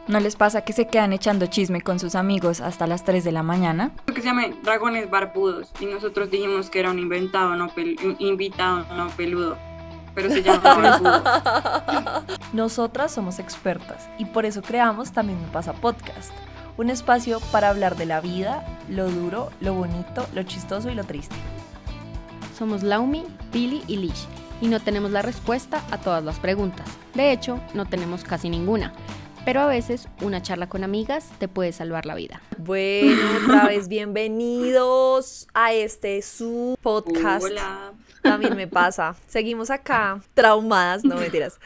¿No les pasa que se quedan echando chisme con sus amigos hasta las 3 de la mañana? Que se llama dragones barbudos y nosotros dijimos que era un inventado, un invitado no peludo, pero se llama barbudo. Nosotras somos expertas y por eso creamos También Me Pasa Podcast, un espacio para hablar de la vida, lo duro, lo bonito, lo chistoso y lo triste. Somos Laumi, Pili y Lish y no tenemos la respuesta a todas las preguntas. De hecho, no tenemos casi ninguna. Pero a veces una charla con amigas te puede salvar la vida. Bueno, otra vez bienvenidos a su podcast. Hola. También me pasa. Seguimos acá, traumadas, no mentiras.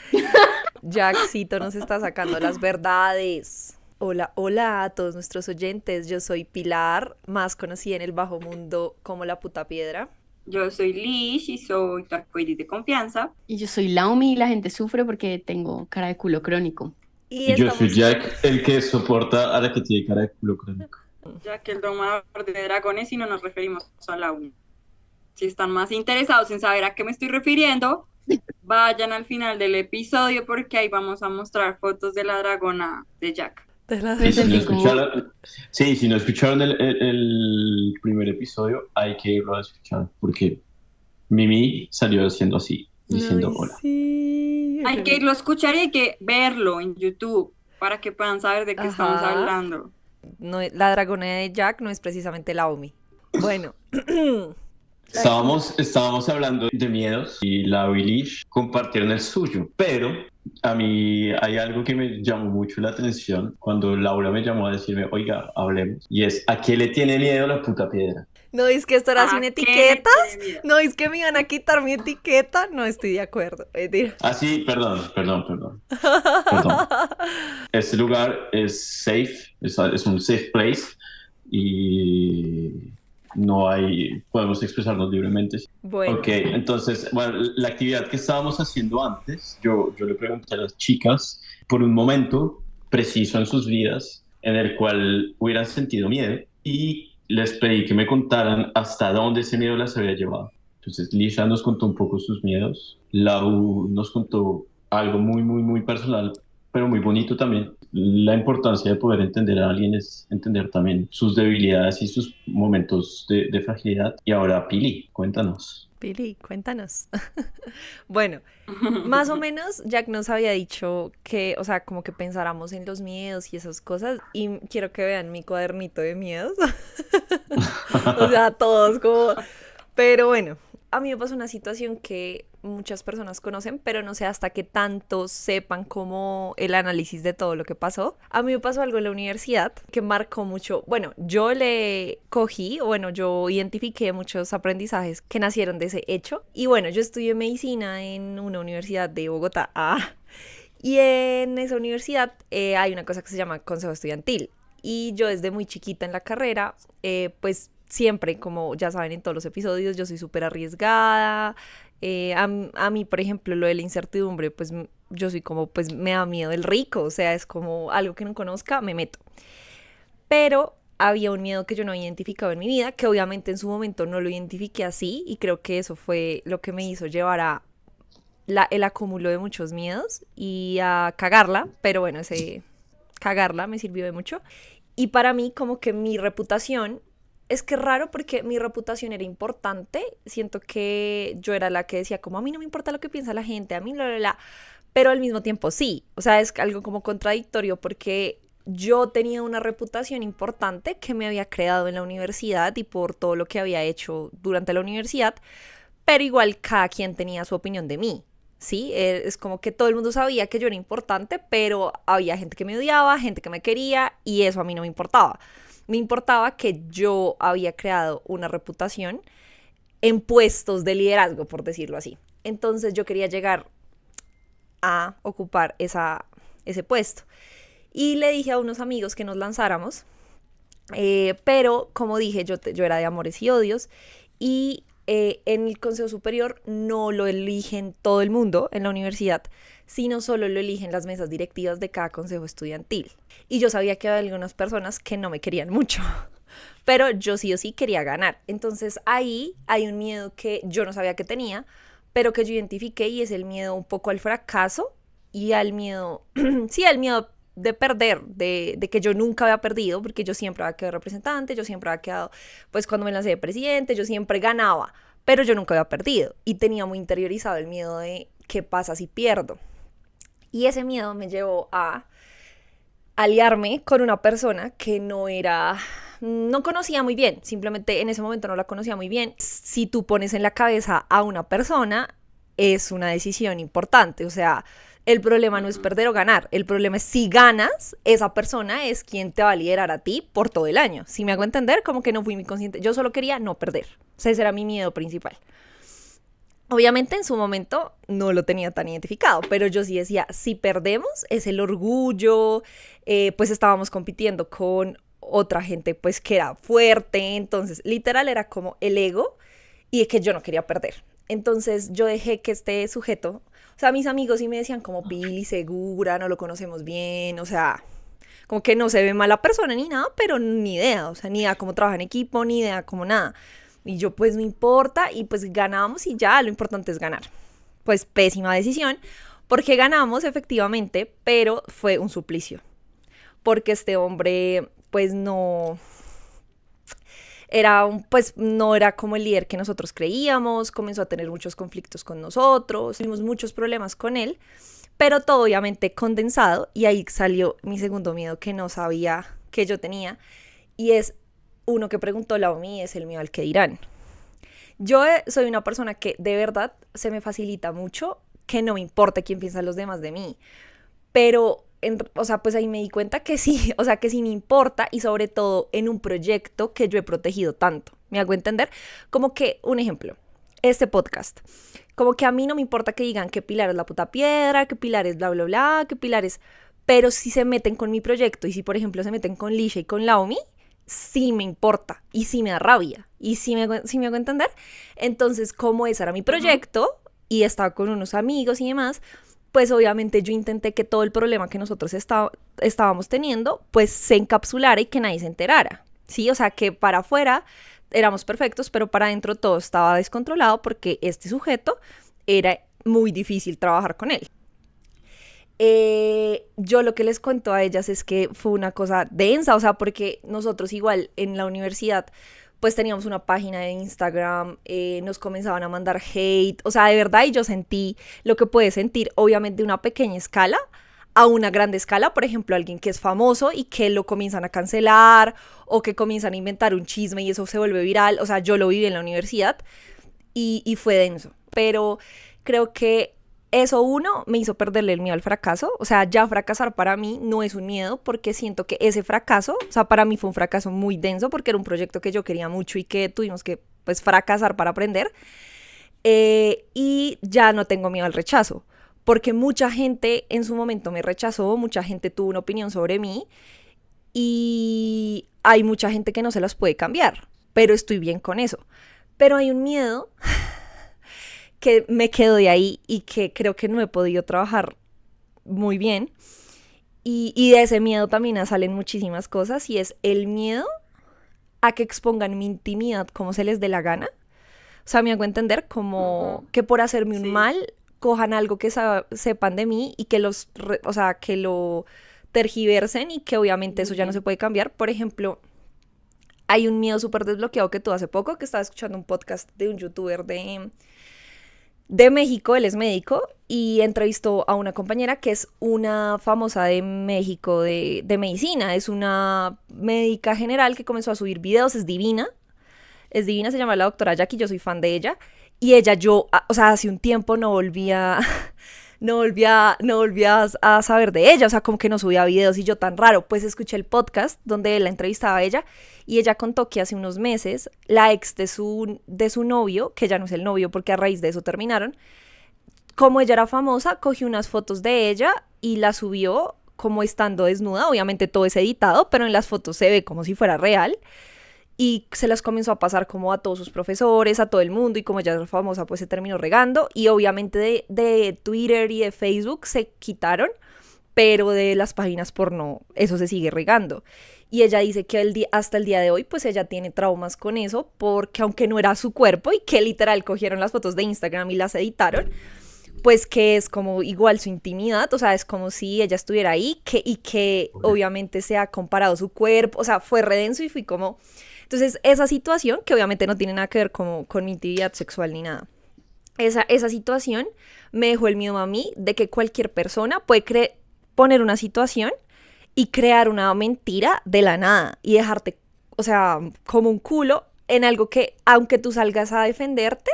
Jackcito nos está sacando las verdades. Hola, hola a todos nuestros oyentes. Yo soy Pilar, más conocida en el bajo mundo como la puta piedra. Yo soy Lish y soy tu arcoíris de confianza. Y yo soy Laumi y la gente sufre porque tengo cara de culo crónico. Y yo soy Jack, el que soporta a la que tiene cara de culo crónico. Ya que el domador de dragones y no nos referimos a la U. Si están más interesados en saber a qué me estoy refiriendo, vayan al final del episodio porque ahí vamos a mostrar fotos de la dragona de Jack. Y si no escucharon el primer episodio, hay que irlo a escuchar porque Mimi salió haciendo así, diciendo hola. Sí. Hay que irlo a escuchar y hay que verlo en YouTube para que puedan saber de qué estamos hablando. No, la dragona de Jack no es precisamente Laumi. Bueno. Estábamos hablando de miedos y la Lish compartieron el suyo, pero a mí hay algo que me llamó mucho la atención cuando Laura me llamó a decirme, oiga, hablemos, y es, ¿a qué le tiene miedo la puta piedra? ¿No es que esto era ¿A sin qué etiquetas? le tiene miedo? ¿No es que me iban a quitar mi etiqueta? No estoy de acuerdo. Ah, sí, perdón. Este lugar es safe, es un safe place y podemos expresarnos libremente. Bueno. Ok, entonces, bueno, la actividad que estábamos haciendo antes, yo le pregunté a las chicas por un momento preciso en sus vidas en el cual hubieran sentido miedo y les pedí que me contaran hasta dónde ese miedo las había llevado. Entonces, Lisha nos contó un poco sus miedos, Lau nos contó algo muy, muy, muy personal, pero muy bonito también. La importancia de poder entender a alguien es entender también sus debilidades y sus momentos de fragilidad. Y ahora, Pili, cuéntanos. Pili, cuéntanos. Bueno, más o menos Jack nos había dicho que, o sea, como que pensáramos en los miedos y esas cosas, y quiero que vean mi cuadernito de miedos. O sea, todos como... Pero bueno, a mí me pasó una situación que muchas personas conocen, pero no sé hasta qué tanto sepan como el análisis de todo lo que pasó. A mí me pasó algo en la universidad que marcó mucho. Bueno, yo le cogí, bueno, yo identifiqué muchos aprendizajes que nacieron de ese hecho. Y bueno, yo estudié medicina en una universidad de Bogotá. Y en esa universidad hay una cosa que se llama consejo estudiantil. Y yo desde muy chiquita en la carrera, pues siempre, como ya saben en todos los episodios, yo soy súper arriesgada. A mí, por ejemplo, lo de la incertidumbre, pues yo soy como, pues me da miedo el rico, o sea, es como algo que no conozca, me meto. Pero había un miedo que yo no había identificado en mi vida, que obviamente en su momento no lo identifiqué así, y creo que eso fue lo que me hizo llevar a el acúmulo de muchos miedos y a cagarla, pero bueno, ese cagarla me sirvió de mucho. Y para mí, como que mi reputación, es que es raro porque mi reputación era importante. Siento que yo era la que decía como a mí no me importa lo que piensa la gente, a mí pero al mismo tiempo sí. O sea, es algo como contradictorio porque yo tenía una reputación importante que me había creado en la universidad y por todo lo que había hecho durante la universidad, pero igual cada quien tenía su opinión de mí. Sí, es como que todo el mundo sabía que yo era importante, pero había gente que me odiaba, gente que me quería y eso a mí no me importaba. Me importaba que yo había creado una reputación en puestos de liderazgo, por decirlo así. Entonces yo quería llegar a ocupar ese puesto. Y le dije a unos amigos que nos lanzáramos, pero como dije, yo era de amores y odios y en el Consejo Superior no lo eligen todo el mundo en la universidad, sino solo lo eligen las mesas directivas de cada consejo estudiantil. Y yo sabía que había algunas personas que no me querían mucho, pero yo sí o sí quería ganar. Entonces ahí hay un miedo que yo no sabía que tenía, pero que yo identifiqué y es el miedo un poco al fracaso y al miedo, sí, al miedo de perder, de que yo nunca había perdido, porque yo siempre había quedado representante, yo siempre había quedado, pues cuando me lancé de presidente, yo siempre ganaba, pero yo nunca había perdido y tenía muy interiorizado el miedo de qué pasa si pierdo. Y ese miedo me llevó a aliarme con una persona que no conocía muy bien, simplemente en ese momento no la conocía muy bien. Si tú pones en la cabeza a una persona, es una decisión importante, o sea, el problema no es perder o ganar, el problema es si ganas, esa persona es quien te va a liderar a ti por todo el año. Si me hago entender, como que no fui muy consciente, yo solo quería no perder, o sea, ese era mi miedo principal. Obviamente en su momento no lo tenía tan identificado, pero yo sí decía, si perdemos es el orgullo, pues estábamos compitiendo con otra gente pues que era fuerte, entonces literal era como el ego y es que yo no quería perder. Entonces yo dejé que este sujeto, o sea, mis amigos sí me decían como Pili, segura, no lo conocemos bien, o sea, como que no se ve mala persona ni nada, pero ni idea, o sea, ni idea cómo trabaja en equipo, ni idea cómo nada. Y yo pues no importa y pues ganamos y ya, lo importante es ganar. Pues pésima decisión, porque ganamos efectivamente, pero fue un suplicio. Porque este hombre pues no era como el líder que nosotros creíamos, comenzó a tener muchos conflictos con nosotros, tuvimos muchos problemas con él, pero todo obviamente condensado y ahí salió mi segundo miedo que no sabía que yo tenía y es uno que preguntó Laomi, es el miedo al que dirán. Yo soy una persona que de verdad se me facilita mucho que no me importe quién piensan los demás de mí, pero o sea, pues ahí me di cuenta que sí, o sea, que sí me importa y sobre todo en un proyecto que yo he protegido tanto. ¿Me hago entender? Como que, un ejemplo, este podcast, como que a mí no me importa que digan que Pilar es la puta piedra, que Pilar es bla, bla, bla, que Pilar es... Pero si se meten con mi proyecto y si, por ejemplo, se meten con Lisha y con Laomi, sí me importa y sí me da rabia y sí me hago entender. Entonces, como ese era mi proyecto y estaba con unos amigos y demás, pues obviamente yo intenté que todo el problema que nosotros estábamos teniendo, pues se encapsulara y que nadie se enterara, ¿sí? O sea, que para afuera éramos perfectos, pero para adentro todo estaba descontrolado porque este sujeto era muy difícil trabajar con él. Yo lo que les cuento a ellas es que fue una cosa densa, o sea, porque nosotros igual en la universidad pues teníamos una página de Instagram, nos comenzaban a mandar hate, o sea, de verdad, y yo sentí lo que puede sentir, obviamente, una pequeña escala a una grande escala, por ejemplo, alguien que es famoso y que lo comienzan a cancelar o que comienzan a inventar un chisme y eso se vuelve viral, o sea, yo lo viví en la universidad y fue denso, pero creo que eso uno me hizo perderle el miedo al fracaso, o sea, ya fracasar para mí no es un miedo porque siento que ese fracaso, o sea, para mí fue un fracaso muy denso porque era un proyecto que yo quería mucho y que tuvimos que, pues, fracasar para aprender y ya no tengo miedo al rechazo porque mucha gente en su momento me rechazó, mucha gente tuvo una opinión sobre mí y hay mucha gente que no se las puede cambiar, pero estoy bien con eso, pero hay un miedo que me quedo de ahí y que creo que no he podido trabajar muy bien. Y de ese miedo también salen muchísimas cosas y es el miedo a que expongan mi intimidad como se les dé la gana. O sea, me hago entender como que por hacerme un mal cojan algo que sepan de mí y que que lo tergiversen y que obviamente eso ya no se puede cambiar. Por ejemplo, hay un miedo súper desbloqueado que tuve hace poco, que estaba escuchando un podcast de un youtuber de México, él es médico y entrevistó a una compañera que es una famosa de México de medicina, es una médica general que comenzó a subir videos, es divina, se llama la doctora Jackie, yo soy fan de ella y ella o sea, hace un tiempo no volvía a saber de ella, o sea, como que no subía videos y yo tan raro, pues escuché el podcast donde él la entrevistaba a ella y ella contó que hace unos meses la ex de su novio, que ya no es el novio porque a raíz de eso terminaron, como ella era famosa, cogió unas fotos de ella y las subió como estando desnuda, obviamente todo es editado, pero en las fotos se ve como si fuera real. Y se las comenzó a pasar como a todos sus profesores, a todo el mundo, y como ella es famosa, pues se terminó regando. Y obviamente de Twitter y de Facebook se quitaron, pero de las páginas porno eso se sigue regando. Y ella dice que hasta el día de hoy, pues ella tiene traumas con eso, porque aunque no era su cuerpo y que literal cogieron las fotos de Instagram y las editaron, pues que es como igual su intimidad, o sea, es como si ella estuviera ahí y que obviamente se ha comparado su cuerpo, o sea, fue re denso y fui como... Entonces, esa situación, que obviamente no tiene nada que ver como con mi intimidad sexual ni nada, esa situación me dejó el miedo a mí de que cualquier persona puede poner una situación y crear una mentira de la nada y dejarte, o sea, como un culo en algo que, aunque tú salgas a defenderte,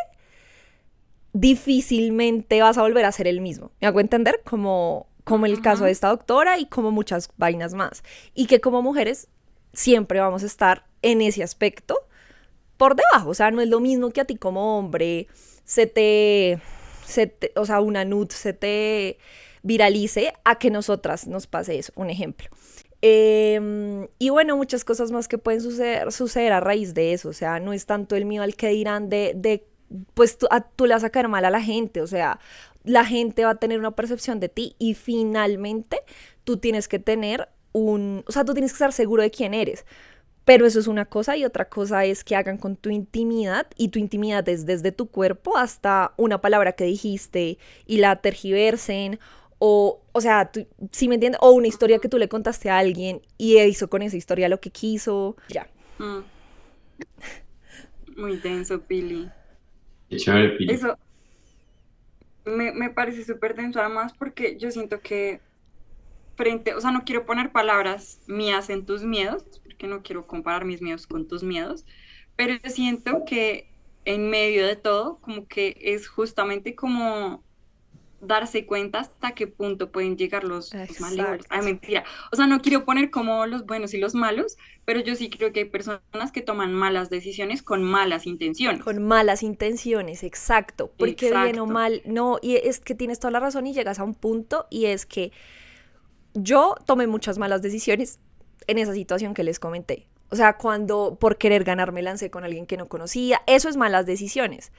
difícilmente vas a volver a ser el mismo. ¿Me hago entender? Como el caso de esta doctora y como muchas vainas más. Y que como mujeres siempre vamos a estar en ese aspecto por debajo. O sea, no es lo mismo que a ti como hombre o sea, una nude se te viralice a que nosotras nos pase eso. Un ejemplo. Y bueno, muchas cosas más que pueden suceder a raíz de eso. O sea, no es tanto el miedo al que dirán pues tú le vas a caer mal a la gente, o sea, la gente va a tener una percepción de ti y finalmente tú tienes que tener o sea, tú tienes que estar seguro de quién eres. Pero eso es una cosa y otra cosa es que hagan con tu intimidad y tu intimidad es desde tu cuerpo hasta una palabra que dijiste y la tergiversen o sea, ¿sí me entiendes? O una historia que tú le contaste a alguien y hizo con esa historia lo que quiso, ya. Muy denso, Pili. Qué chévere, Pili. Eso me parece súper denso además porque yo siento que o sea, no quiero poner palabras mías en tus miedos, porque no quiero comparar mis miedos con tus miedos, pero siento que en medio de todo, como que es justamente como darse cuenta hasta qué punto pueden llegar los malos. Ay, mentira. O sea, no quiero poner como los buenos y los malos, pero yo sí creo que hay personas que toman malas decisiones con malas intenciones. Con malas intenciones, exacto. Porque bien o mal, no, y es que tienes toda la razón y llegas a un punto y es que yo tomé muchas malas decisiones en esa situación que les comenté. O sea, cuando por querer ganar me lancé con alguien que no conocía, eso es malas decisiones.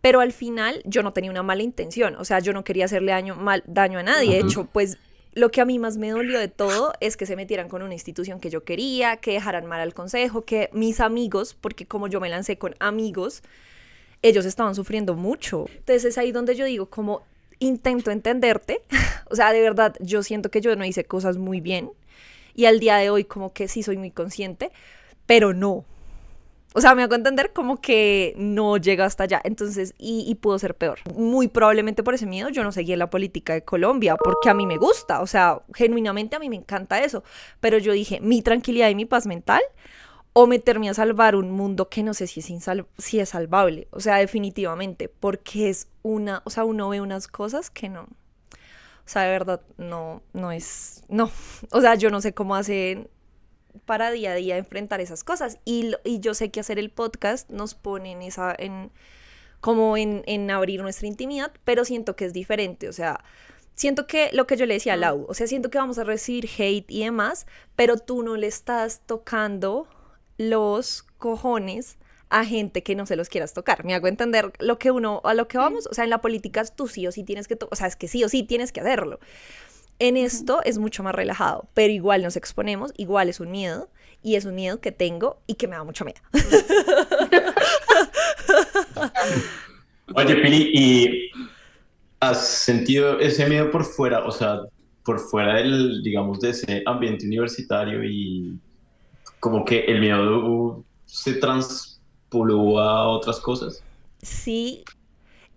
Pero al final yo no tenía una mala intención, o sea, yo no quería hacerle daño a nadie. De hecho, pues lo que a mí más me dolió de todo es que se metieran con una institución que yo quería, que dejaran mal al consejo, que mis amigos, porque como yo me lancé con amigos, ellos estaban sufriendo mucho. Entonces es ahí donde yo digo, como intento entenderte, o sea, de verdad, yo siento que yo no hice cosas muy bien y al día de hoy como que sí soy muy consciente, pero no. O sea, me hago entender como que no llega hasta allá. Entonces, y pudo ser peor. Muy probablemente por ese miedo yo no seguí en la política de Colombia, porque a mí me gusta, o sea, genuinamente a mí me encanta eso. Pero yo dije, mi tranquilidad y mi paz mental, o meterme a salvar un mundo que no sé si es salvable. O sea, definitivamente, porque o sea, uno ve unas cosas que no. O sea, de verdad, no es, no. O sea, yo no sé cómo hacen para día a día enfrentar esas cosas y yo sé que hacer el podcast nos pone en abrir nuestra intimidad, pero siento que es diferente, o sea, siento que lo que yo le decía a Lau, o sea, siento que vamos a recibir hate y demás, pero tú no le estás tocando los cojones a gente que no se los quieras tocar. Me hago entender a lo que vamos, o sea, en la política tú sí o sí tienes que o sea, es que sí o sí tienes que hacerlo. En esto es mucho más relajado, pero igual nos exponemos, igual es un miedo, y es un miedo que tengo y que me da mucho miedo. Oye, Pili, ¿y has sentido ese miedo por fuera, o sea, por fuera del, digamos, de ese ambiente universitario y como que el miedo se transpoló a otras cosas? Sí,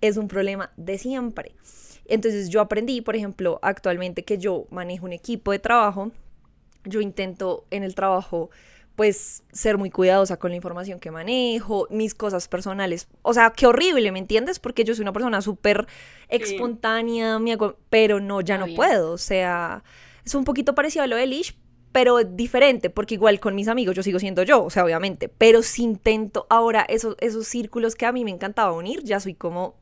es un problema de siempre. Entonces yo aprendí, por ejemplo, actualmente que yo manejo un equipo de trabajo, yo intento en el trabajo pues ser muy cuidadosa con la información que manejo, mis cosas personales, o sea, qué horrible, ¿me entiendes? Porque yo soy una persona súper espontánea, pero no, ya no puedo, o sea, es un poquito parecido a lo de Lish, pero diferente, porque igual con mis amigos yo sigo siendo yo, o sea, obviamente, pero si intento ahora esos círculos que a mí me encantaba unir, ya soy como...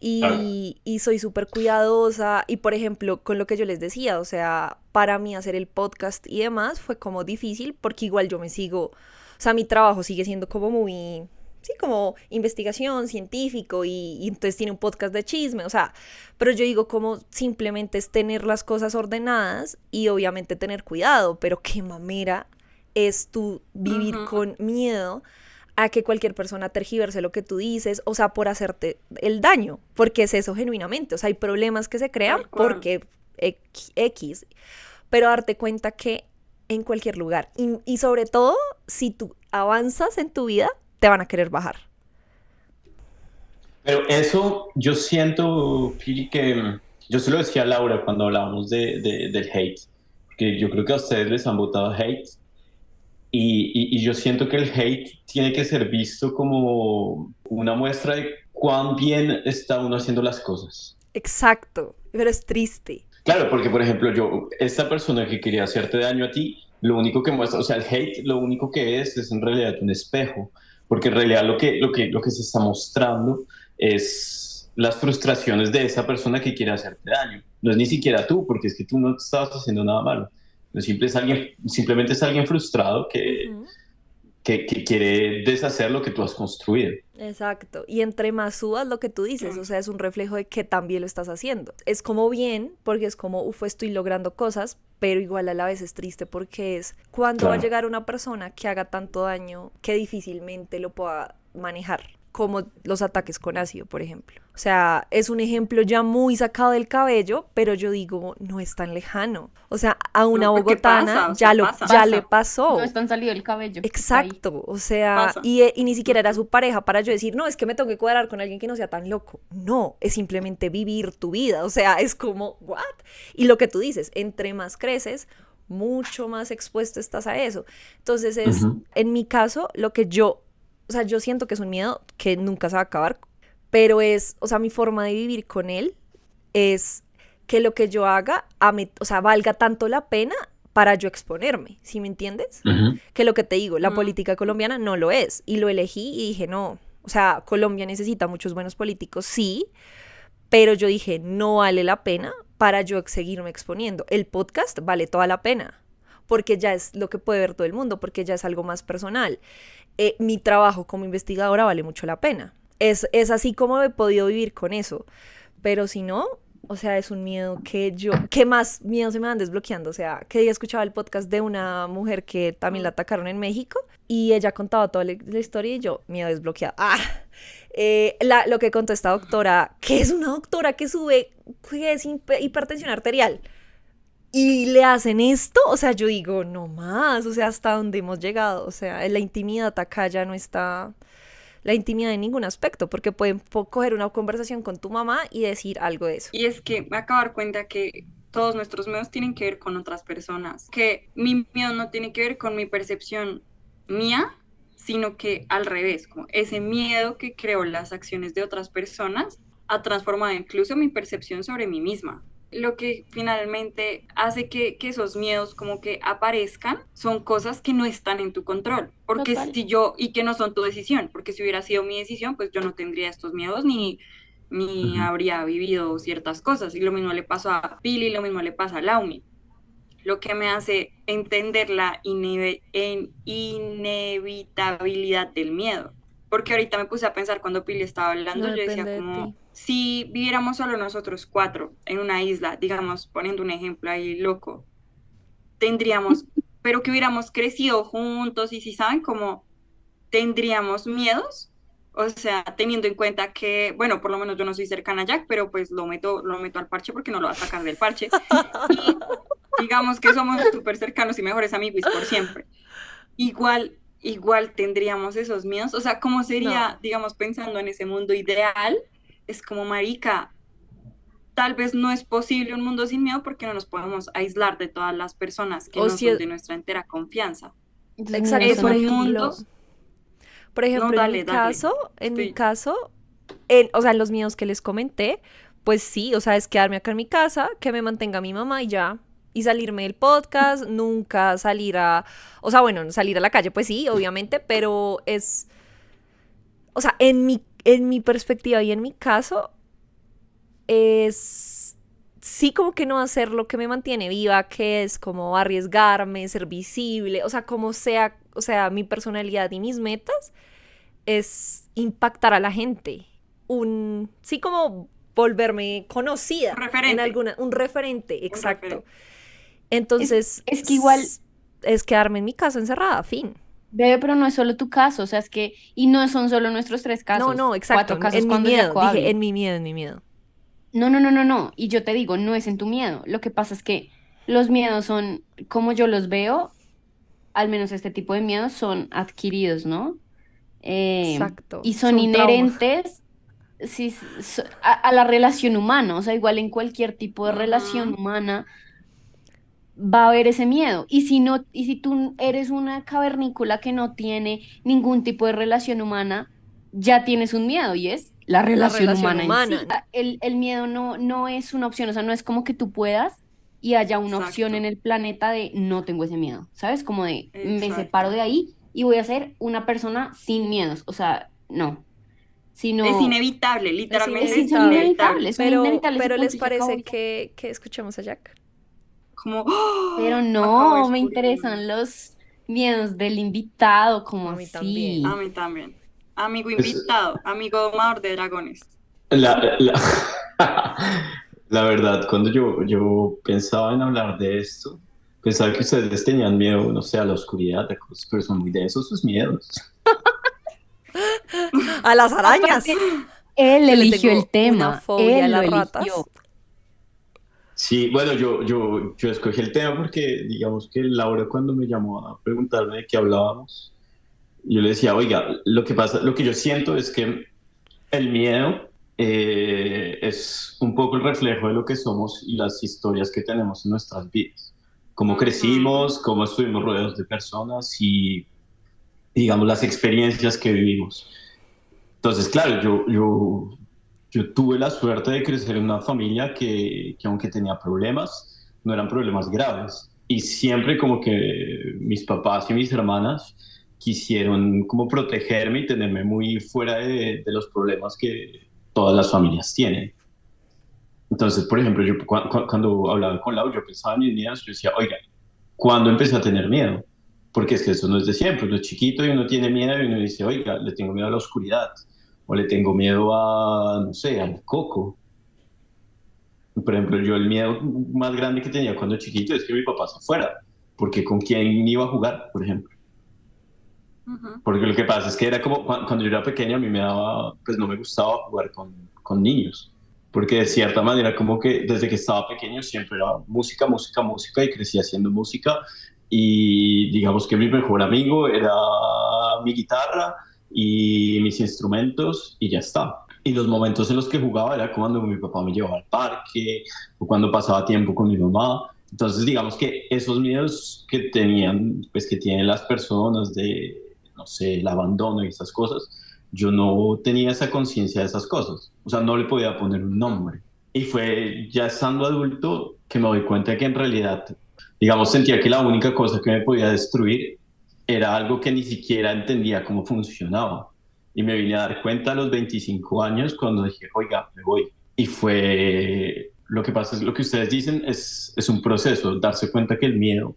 Y soy súper cuidadosa y por ejemplo con lo que yo les decía, o sea, para mí hacer el podcast y demás fue como difícil porque igual yo me sigo, o sea, mi trabajo sigue siendo como muy, sí, como investigación, científico y entonces tiene un podcast de chisme, o sea, pero yo digo como simplemente es tener las cosas ordenadas y obviamente tener cuidado, pero qué mamera es tú vivir con miedo a que cualquier persona tergiverse lo que tú dices, o sea, por hacerte el daño, porque es eso genuinamente, o sea, hay problemas que se crean Tal cual. porque X, pero darte cuenta que en cualquier lugar, y sobre todo, si tú avanzas en tu vida, te van a querer bajar. Pero eso yo siento, Pili, que yo se lo decía a Laura cuando hablábamos del hate, que yo creo que a ustedes les han votado hate y yo siento que el hate tiene que ser visto como una muestra de cuán bien está uno haciendo las cosas. Exacto, pero es triste. Claro, porque por ejemplo esta persona que quería hacerte daño a ti, lo único que muestra, o sea, el hate lo único que es en realidad un espejo, porque en realidad lo que se está mostrando es las frustraciones de esa persona que quiere hacerte daño. No es ni siquiera tú, porque es que tú no estabas haciendo nada malo. No, simplemente es alguien frustrado Ujú. que quiere deshacer lo que tú has construido. Exacto, y entre más subas lo que tú dices, o sea, es un reflejo de que también lo estás haciendo. Es como bien, porque es como, estoy logrando cosas, pero igual a la vez es triste porque es cuando va a Claro. llegar una persona que haga tanto daño que difícilmente lo pueda manejar, como los ataques con ácido, por ejemplo. O sea, es un ejemplo ya muy sacado del cabello, pero yo digo, no es tan lejano. O sea, a una No, porque bogotana pasa, o sea, pasa. ya le pasó. No es tan salido el cabello. Está ahí. Exacto, o sea, Pasa. y ni siquiera era su pareja para yo decir, no, es que me tengo que cuadrar con alguien que no sea tan loco. No, es simplemente vivir tu vida, o sea, es como, ¿what? Y lo que tú dices, entre más creces, mucho más expuesto estás a eso. Entonces es, Ujú. en mi caso, lo que o sea, yo siento que es un miedo que nunca se va a acabar, pero es, o sea, mi forma de vivir con él es que lo que yo haga, o sea, valga tanto la pena para yo exponerme, ¿sí me entiendes? Ujú. Que lo que te digo, la Mm. política colombiana no lo es, y lo elegí y dije, no, o sea, Colombia necesita muchos buenos políticos, sí, pero yo dije, no vale la pena para yo seguirme exponiendo. El podcast vale toda la pena, porque ya es lo que puede ver todo el mundo, porque ya es algo más personal. Mi trabajo como investigadora vale mucho la pena. Es así como he podido vivir con eso, pero si no, o sea, es un miedo ¿qué más miedo se me van desbloqueando? O sea, que día escuchaba el podcast de una mujer que también la atacaron en México y ella contaba toda la historia y yo, miedo desbloqueado. Lo que contó esta doctora, que es una doctora que sube, que es hipertensión arterial. Y le hacen esto, o sea, yo digo, no más, o sea, hasta dónde hemos llegado, o sea, la intimidad acá ya no está, la intimidad en ningún aspecto, porque pueden coger una conversación con tu mamá y decir algo de eso. Y es que me acabo de dar cuenta que todos nuestros miedos tienen que ver con otras personas, que mi miedo no tiene que ver con mi percepción mía, sino que al revés, como ese miedo que creó las acciones de otras personas ha transformado incluso mi percepción sobre mí misma. Lo que finalmente hace que esos miedos como que aparezcan son cosas que no están en tu control, porque Total. y que no son tu decisión, porque si hubiera sido mi decisión, pues yo no tendría estos miedos ni Ujú. habría vivido ciertas cosas. Y lo mismo le pasó a Pili, lo mismo le pasa a Laumi. Lo que me hace entender la inevitabilidad del miedo. Porque ahorita me puse a pensar cuando Pili estaba hablando, No yo decía depende de como, ti. si viviéramos solo nosotros cuatro en una isla, digamos, poniendo un ejemplo ahí loco, tendríamos, pero que hubiéramos crecido juntos y si saben cómo tendríamos miedos, o sea, teniendo en cuenta que, bueno, por lo menos yo no soy cercana a Jack, pero pues lo meto al parche porque no lo va a sacar del parche. Y digamos que somos súper cercanos y mejores amigos por siempre. Igual tendríamos esos miedos. O sea, ¿cómo sería, No, digamos, pensando en ese mundo ideal? Es como, marica, tal vez no es posible un mundo sin miedo porque no nos podemos aislar de todas las personas que o no si, son de nuestra entera confianza. Esos miedos exacto, Es son un absurdos. mundo. por No, ejemplo, dale, dale. en mi Estoy. caso, o sea, los miedos que les comenté, pues sí, o sea, es quedarme acá en mi casa, que me mantenga mi mamá y ya, y salirme del podcast, nunca salir o sea, bueno, salir a la calle, pues sí, obviamente, pero o sea, en mi perspectiva y en mi caso, es sí como que no hacer lo que me mantiene viva, que es como arriesgarme, ser visible, o sea, como sea, o sea, mi personalidad y mis metas es impactar a la gente, sí como volverme conocida Un en referente. un referente, Un exacto. referente. Entonces, Es que igual, es quedarme en mi casa encerrada, fin. Bebé, pero no es solo tu caso, o sea, es que, y no son solo nuestros 3 No, casos, no, exacto, 4 casos en mi cuando miedo, Jaco dije, hable. en mi miedo, en mi miedo. No, no, no, no, no. Y yo te digo, no es en tu miedo. Lo que pasa es que los miedos son, como yo los veo, al menos este tipo de miedos son adquiridos, ¿no? Exacto, Y es son un trauma. inherentes sí, a la relación humana. O sea, igual en cualquier tipo de relación Ujú, humana va a haber ese miedo. Y si no, y si tú eres una cavernícola que no tiene ningún tipo de relación humana, ya tienes un miedo y es la La relación relación humana en sí. humana. El miedo no es una opción, o sea, no es como que tú puedas y haya una opción en exacto, el planeta de no tengo ese miedo, ¿sabes? Como de me separo exacto. de ahí y voy a ser una persona sin miedos, o sea, no, Es sino inevitable, Es literalmente es inevitable, inevitable. son inevitables y pero ¿les punto y se acabó parece ya. que escuchemos a Jack? Como, Pero ¡oh! Acabo de no, me descubrirlo. interesan los miedos del invitado, como A mí también. A así. mí también. Amigo Es- invitado, amigo domador de dragones. La, la, la verdad, cuando yo pensaba en hablar de esto, pensaba que ustedes les tenían miedo, no sé, a la oscuridad, a cosas, pero son muy densos sus miedos. A las arañas. Aparte, él Yo le eligió el tengo una tema, fobia a él lo las eligió. ratas. Sí, bueno, yo escogí el tema porque, digamos que Laura cuando me llamó a preguntarme de qué hablábamos, yo le decía, oiga, lo que pasa, lo que yo siento es que el miedo es un poco el reflejo de lo que somos y las historias que tenemos en nuestras vidas. Cómo Ujú, crecimos, cómo estuvimos rodeados de personas y, digamos, las experiencias que vivimos. Entonces, claro, yo tuve la suerte de crecer en una familia que aunque tenía problemas, no eran problemas graves. Y siempre como que mis papás y mis hermanas quisieron como protegerme y tenerme muy fuera de los problemas que todas las familias tienen. Entonces, por ejemplo, yo cuando hablaba con Lau, yo pensaba en mis miedos, yo decía, oiga, ¿cuándo empecé a tener miedo? Porque es que eso no es de siempre, uno es chiquito y uno tiene miedo y uno dice, oiga, le tengo miedo a la oscuridad, o le tengo miedo a, no sé, al coco. Por ejemplo, yo el miedo más grande que tenía cuando chiquito es que mi papá se fuera, porque con quién iba a jugar, por ejemplo. ujú. Porque lo que pasa es que era como cuando yo era pequeño, a mí me daba, pues no me gustaba jugar con niños, porque de cierta manera como que desde que estaba pequeño siempre era música, música, música y crecí haciendo música y digamos que mi mejor amigo era mi guitarra y mis instrumentos y ya está. Y los momentos en los que jugaba era cuando mi papá me llevaba al parque o cuando pasaba tiempo con mi mamá. Entonces, digamos que esos miedos que tenían, pues que tienen las personas de, no sé, el abandono y esas cosas, yo no tenía esa conciencia de esas cosas. O sea, no le podía poner un nombre. Y fue ya estando adulto que me doy cuenta que en realidad, digamos, sentía que la única cosa que me podía destruir era algo que ni siquiera entendía cómo funcionaba. Y me vine a dar cuenta a los 25 años cuando dije, oiga, me voy. Y fue, lo que pasa es lo que ustedes dicen, es un proceso, darse cuenta que el miedo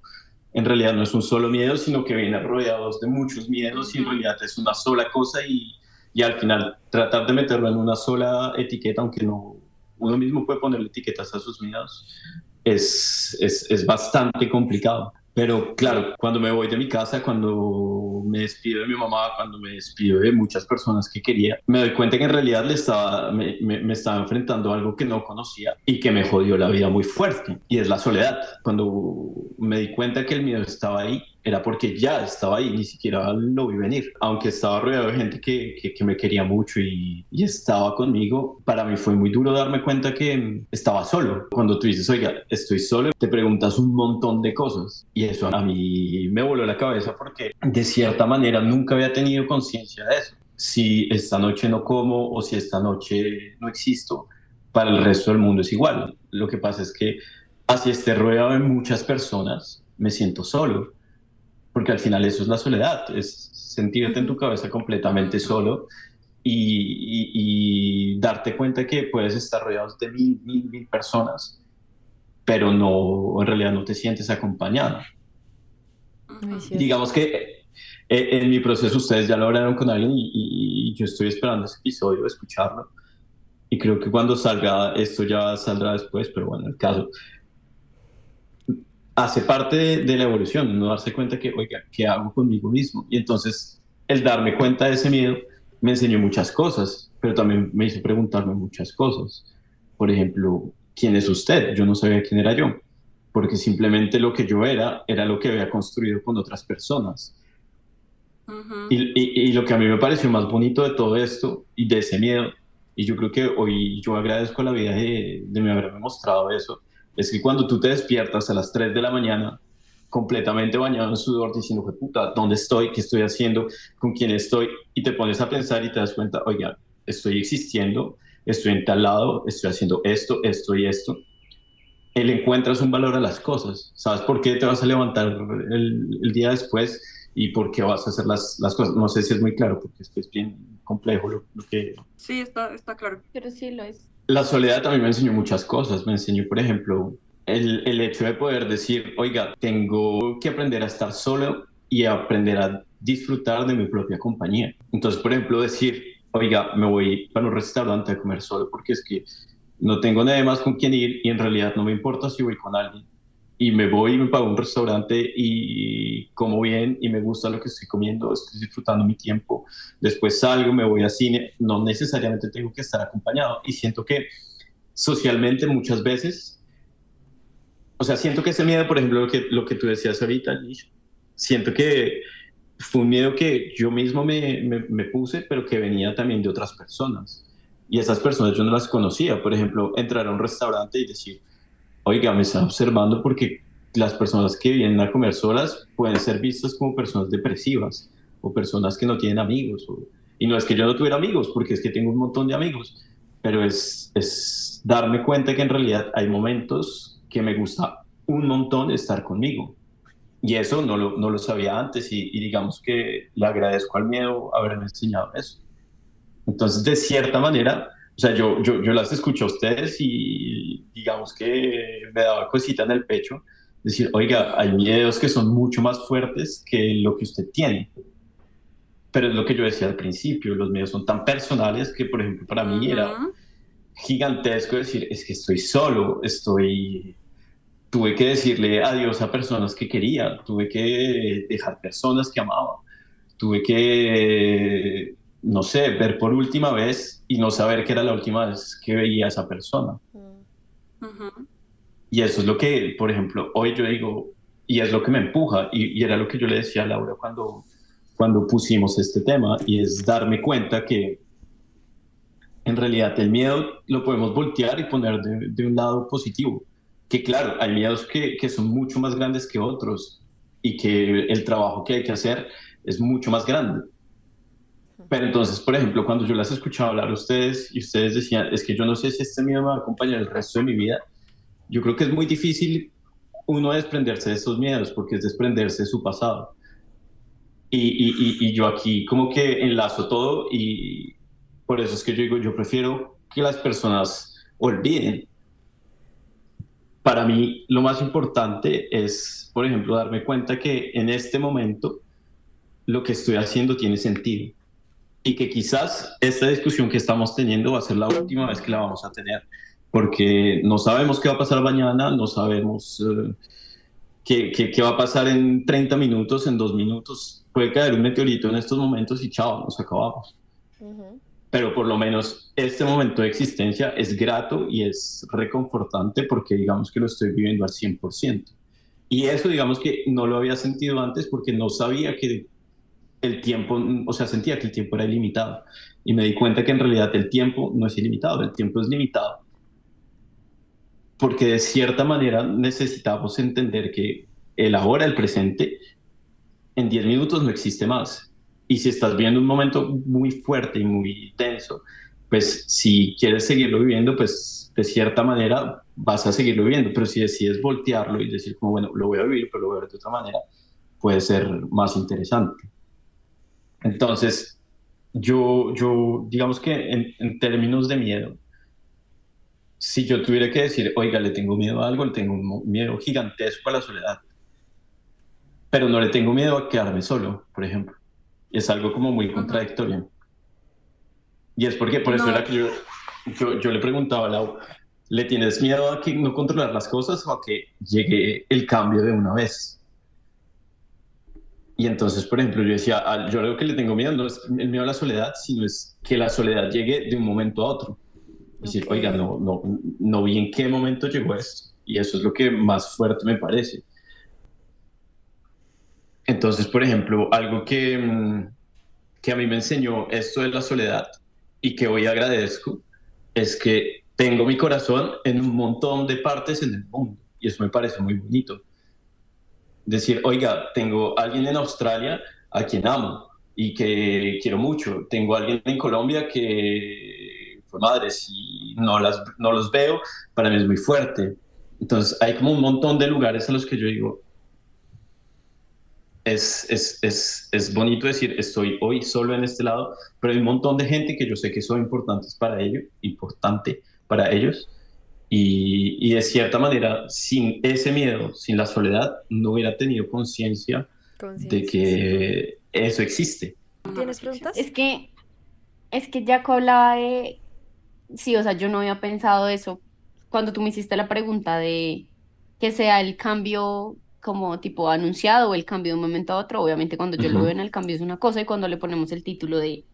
en realidad no es un solo miedo, sino que viene rodeado de muchos miedos y en Ujú. realidad es una sola cosa y al final tratar de meterlo en una sola etiqueta, aunque no uno mismo puede ponerle etiquetas a sus miedos, es bastante complicado. Pero claro, cuando me voy de mi casa, cuando me despido de mi mamá, cuando me despido de muchas personas que quería, me doy cuenta que en realidad me estaba enfrentando a algo que no conocía y que me jodió la vida muy fuerte, y es la soledad. Cuando me di cuenta que el miedo estaba ahí, era porque ya estaba ahí, ni siquiera lo vi venir. Aunque estaba rodeado de gente que me quería mucho y estaba conmigo, para mí fue muy duro darme cuenta que estaba solo. Cuando tú dices, oiga, estoy solo, te preguntas un montón de cosas. Y eso a mí me voló la cabeza porque de cierta manera nunca había tenido conciencia de eso. Si esta noche no como o si esta noche no existo, para el resto del mundo es igual. Lo que pasa es que así esté rodeado de muchas personas, me siento solo, porque al final eso es la soledad, es sentirte en tu Ujú. cabeza completamente Ujú. solo y darte cuenta que puedes estar rodeado de mil, mil, mil personas, pero no, en realidad no te sientes acompañado. Muy Ujú. cierto. Digamos que en mi proceso ustedes ya lo hablaron con alguien y yo estoy esperando ese episodio, escucharlo. Y creo que cuando salga, esto ya saldrá después, pero bueno, el caso. hace parte de la evolución, no darse cuenta que, oiga, ¿qué hago conmigo mismo? Y entonces el darme cuenta de ese miedo me enseñó muchas cosas, pero también me hizo preguntarme muchas cosas. Por ejemplo, ¿quién es usted? Yo no sabía quién era yo, porque simplemente lo que yo era lo que había construido con otras personas. Ujú. Y lo que a mí me pareció más bonito de todo esto y de ese miedo, y yo creo que hoy yo agradezco a la vida de me haberme mostrado eso, es que cuando tú te despiertas a las 3 de la mañana, completamente bañado en sudor, diciendo, "Jue puta, ¿dónde estoy? ¿Qué estoy haciendo? ¿Con quién estoy?" Y te pones a pensar y te das cuenta, oiga, estoy existiendo, estoy en tal lado, estoy haciendo esto, esto y esto. Él encuentras un valor a las cosas. ¿Sabes por qué te vas a levantar el día después y por qué vas a hacer las cosas? No sé si es muy claro, porque esto es bien complejo lo que... Sí, está claro. Pero sí lo es. La soledad también me enseñó muchas cosas. Me enseñó, por ejemplo, el hecho de poder decir, oiga, tengo que aprender a estar solo y a aprender a disfrutar de mi propia compañía. Entonces, por ejemplo, decir, oiga, me voy para un restaurante a comer solo porque es que no tengo nadie más con quien ir y en realidad no me importa si voy con alguien. Y me voy y me pago un restaurante y como bien y me gusta lo que estoy comiendo, estoy disfrutando mi tiempo. Después salgo, me voy a cine, no necesariamente tengo que estar acompañado. Y siento que socialmente muchas veces, o sea, siento que ese miedo, por ejemplo, lo que tú decías ahorita, Lish, siento que fue un miedo que yo mismo me puse, pero que venía también de otras personas. Y esas personas yo no las conocía. Por ejemplo, entrar a un restaurante y decir, oiga, me están observando porque las personas que vienen a comer solas pueden ser vistas como personas depresivas o personas que no tienen amigos. Y no es que yo no tuviera amigos, porque es que tengo un montón de amigos, pero es darme cuenta que en realidad hay momentos que me gusta un montón estar conmigo. Y eso no lo sabía antes y digamos que le agradezco al miedo haberme enseñado eso. Entonces, de cierta manera, o sea, yo las escucho a ustedes y digamos que me daba cosita en el pecho, decir, oiga, hay miedos que son mucho más fuertes que lo que usted tiene. Pero es lo que yo decía al principio, los miedos son tan personales que, por ejemplo, para mí era Ujú. gigantesco decir, es que estoy solo, tuve que decirle adiós a personas que quería, tuve que dejar personas que amaba, tuve que, no sé, ver por última vez y no saber que era la última vez que veía a esa persona. Ujú. Y eso es lo que, por ejemplo, hoy yo digo, y es lo que me empuja, y era lo que yo le decía a Laura cuando pusimos este tema, y es darme cuenta que en realidad el miedo lo podemos voltear y poner de un lado positivo. Que claro, hay miedos que son mucho más grandes que otros y que el trabajo que hay que hacer es mucho más grande. Pero entonces, por ejemplo, cuando yo las escuchaba hablar a ustedes y ustedes decían, es que yo no sé si este miedo me va a acompañar el resto de mi vida, yo creo que es muy difícil uno desprenderse de esos miedos porque es desprenderse de su pasado. Y yo aquí como que enlazo todo y por eso es que yo digo, yo prefiero que las personas olviden. Para mí lo más importante es, por ejemplo, darme cuenta que en este momento lo que estoy haciendo tiene sentido y que quizás esta discusión que estamos teniendo va a ser la última vez que la vamos a tener, porque no sabemos qué va a pasar mañana, no sabemos qué va a pasar en 30 minutos, en 2 minutos. Puede caer un meteorito en estos momentos y chao, nos acabamos. Pero por lo menos este momento de existencia es grato y es reconfortante porque digamos que lo estoy viviendo al 100%. Y eso digamos que no lo había sentido antes porque no sabía que el tiempo, o sea, sentía que el tiempo era ilimitado. Y me di cuenta que en realidad el tiempo no es ilimitado, el tiempo es limitado. Porque de cierta manera necesitamos entender que el ahora, el presente, en 10 minutos no existe más. Y si estás viendo un momento muy fuerte y muy tenso, pues si quieres seguirlo viviendo, pues de cierta manera vas a seguirlo viviendo. Pero si decides voltearlo y decir como, bueno, lo voy a vivir, pero lo voy a ver de otra manera, puede ser más interesante. Entonces, digamos que en términos de miedo, si yo tuviera que decir, oiga, le tengo miedo a algo, le tengo un miedo gigantesco a la soledad, pero no le tengo miedo a quedarme solo, por ejemplo. Y es algo como muy Ujú. contradictorio. Y es porque, por eso era No, que yo le preguntaba a Lau, ¿Le tienes miedo a que no controlar las cosas o a que llegue el cambio de una vez? Y entonces, por ejemplo, yo decía, yo lo que le tengo miedo no es el miedo a la soledad, sino es que la soledad llegue de un momento a otro. Es decir, Ok. oiga, no vi en qué momento llegó esto. Y eso es lo que más fuerte me parece. Entonces, por ejemplo, algo que a mí me enseñó esto de la soledad y que hoy agradezco es que tengo mi corazón en un montón de partes en el mundo. Y eso me parece muy bonito. Decir, oiga, tengo a alguien en Australia a quien amo y que quiero mucho. Tengo a alguien en Colombia que fue madre, si no los veo, para mí es muy fuerte. Entonces hay como un montón de lugares a los que yo digo, es bonito decir, estoy hoy solo en este lado, pero hay un montón de gente que yo sé que son importante para ellos. Y de cierta manera, sin ese miedo, sin la soledad, no hubiera tenido conciencia de Conciencia, sí. que eso existe. ¿Tienes preguntas? Es que Jaco hablaba de, sí, o sea, yo no había pensado eso cuando tú me hiciste la pregunta de que sea el cambio como tipo anunciado o el cambio de un momento a otro. Obviamente cuando yo lo veo en Ujú, el cambio es una cosa y cuando le ponemos el título de